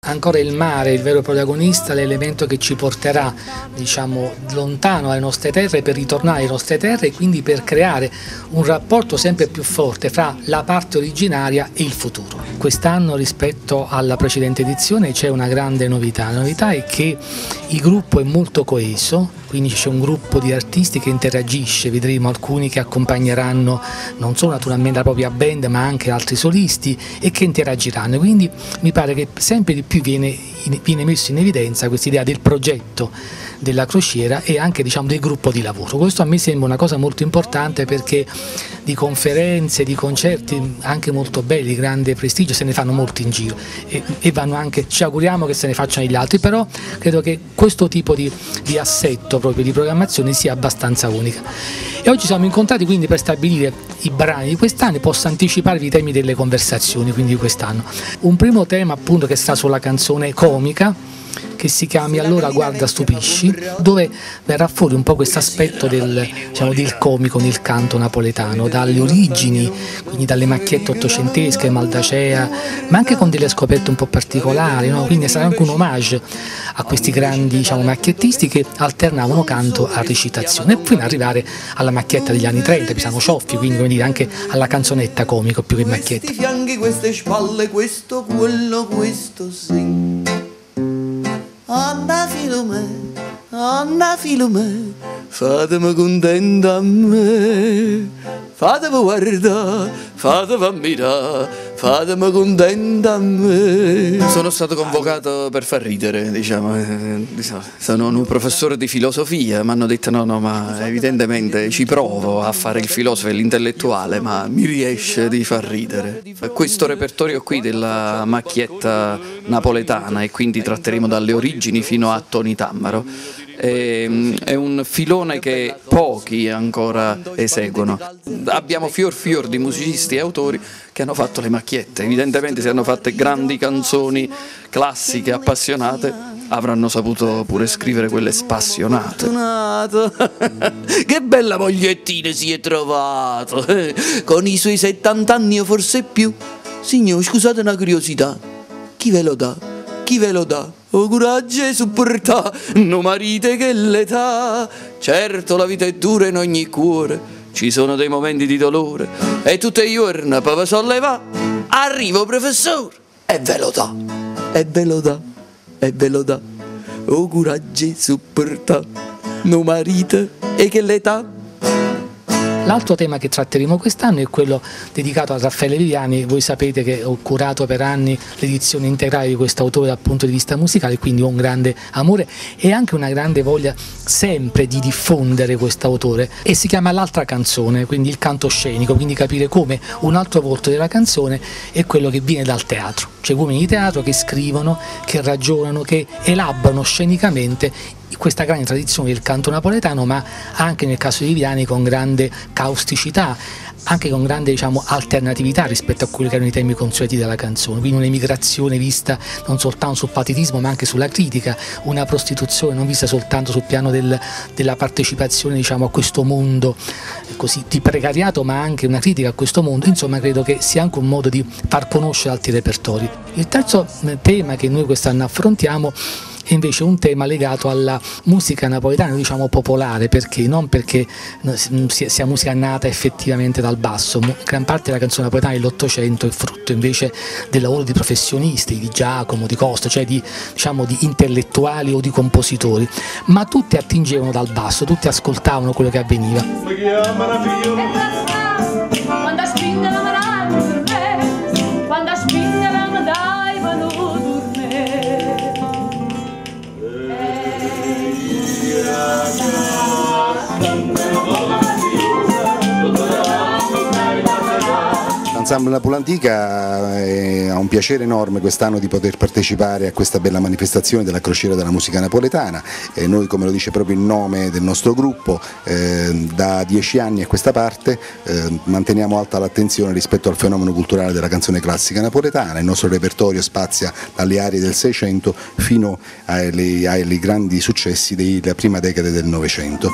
ancora il mare, il vero protagonista, l'elemento che ci porterà, diciamo, lontano dalle nostre terre per ritornare alle nostre terre e quindi per creare un rapporto sempre più forte fra la parte originaria e il futuro. Quest'anno rispetto alla precedente edizione c'è una grande novità. La novità è che il gruppo è molto coeso, quindi c'è un gruppo di artisti che interagisce, vedremo alcuni che accompagneranno non solo naturalmente la propria band ma anche altri solisti e che interagiranno, quindi mi pare che sempre di più viene messo in evidenza questa idea del progetto della crociera e anche, diciamo, del gruppo di lavoro. Questo a me sembra una cosa molto importante perché di conferenze, di concerti anche molto belli, di grande prestigio, se ne fanno molti in giro e vanno anche, ci auguriamo che se ne facciano gli altri, però credo che questo tipo di assetto proprio di programmazione sia abbastanza unica. E oggi siamo incontrati quindi per stabilire i brani di quest'anno e posso anticiparvi i temi delle conversazioni quindi di quest'anno. Un primo tema appunto che sta sulla canzone comica, che si chiama Allora guarda stupisci, dove verrà fuori un po' questo aspetto del comico nel canto napoletano, dalle origini, quindi dalle macchiette ottocentesche, Maldacea, ma anche con delle scoperte un po' particolari, no? Quindi sarà anche un omaggio a questi grandi, diciamo, macchiettisti che alternavano canto a recitazione, e fino ad arrivare alla macchietta degli anni 30, Pisano Cioffi, quindi come dire anche alla canzonetta comico più che macchietta. Questi fianchi, queste spalle, questo, quello, questo sì. Anna Filomè, fatemi contenta a me, fatemi guardare, fatemi ammirare, fatemi contenta a me. Sono stato convocato per far ridere, diciamo. Sono un professore di filosofia, mi hanno detto no, ma evidentemente ci provo a fare il filosofo e l'intellettuale, ma mi riesce di far ridere. Questo repertorio qui della macchietta napoletana, e quindi tratteremo dalle origini fino a Toni Tammaro, è un filone che pochi ancora eseguono. Abbiamo fior di musicisti e autori che hanno fatto le macchiette, evidentemente se hanno fatte grandi canzoni classiche, appassionate, avranno saputo pure scrivere quelle spassionate. Che bella mogliettina si è trovato, con i suoi 70 anni o forse più. Signor, scusate una curiosità, chi ve lo dà? Chi ve lo dà? O coraggio e supportà, no marite che l'età. Certo la vita è dura in ogni cuore, ci sono dei momenti di dolore, e tutte le giorni per sollevare arrivo professore e ve lo dà, e ve lo dà, e ve lo dà. O coraggio e supportà, no marite e che l'età. L'altro tema che tratteremo quest'anno è quello dedicato a Raffaele Viviani. Voi sapete che ho curato per anni l'edizione integrale di questo autore dal punto di vista musicale, quindi ho un grande amore e anche una grande voglia sempre di diffondere questo autore, e si chiama L'altra canzone, quindi il canto scenico, quindi capire come un altro volto della canzone è quello che viene dal teatro, cioè uomini di teatro che scrivono, che ragionano, che elaborano scenicamente questa grande tradizione del canto napoletano, ma anche nel caso di Viviani con grande causticità, anche con grande, diciamo, alternatività rispetto a quelli che erano i temi consueti della canzone, quindi un'emigrazione vista non soltanto sul patetismo ma anche sulla critica, una prostituzione non vista soltanto sul piano della partecipazione, diciamo, a questo mondo così di precariato, ma anche una critica a questo mondo. Insomma, credo che sia anche un modo di far conoscere altri repertori. Il terzo tema che noi quest'anno affrontiamo è invece un tema legato alla musica napoletana, diciamo popolare, perché non perché sia musica nata effettivamente dal basso. Gran parte della canzone napoletana dell'Ottocento è frutto invece del lavoro di professionisti, di Giacomo, di Costa, cioè di intellettuali o di compositori, ma tutti attingevano dal basso, tutti ascoltavano quello che avveniva. L'Ensemble Napolantica ha un piacere enorme quest'anno di poter partecipare a questa bella manifestazione della crociera della musica napoletana. Noi, come lo dice proprio il nome del nostro gruppo, da 10 anni a questa parte manteniamo alta l'attenzione rispetto al fenomeno culturale della canzone classica napoletana. Il nostro repertorio spazia dalle arie del Seicento fino ai grandi successi della prima decade del Novecento.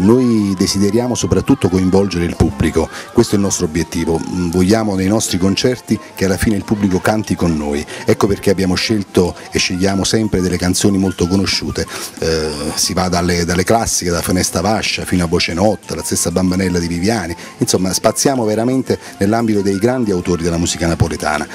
Noi desideriamo soprattutto coinvolgere il pubblico, questo è il nostro obiettivo, vogliamo nei nostri concerti che alla fine il pubblico canti con noi, ecco perché abbiamo scelto e scegliamo sempre delle canzoni molto conosciute, si va dalle classiche, da Fenesta Vascia fino a Voce Notte, la stessa Bambanella di Viviani, insomma spaziamo veramente nell'ambito dei grandi autori della musica napoletana.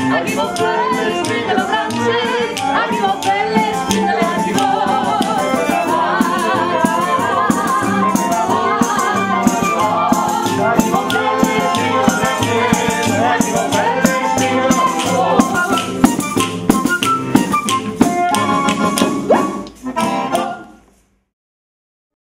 Arrivo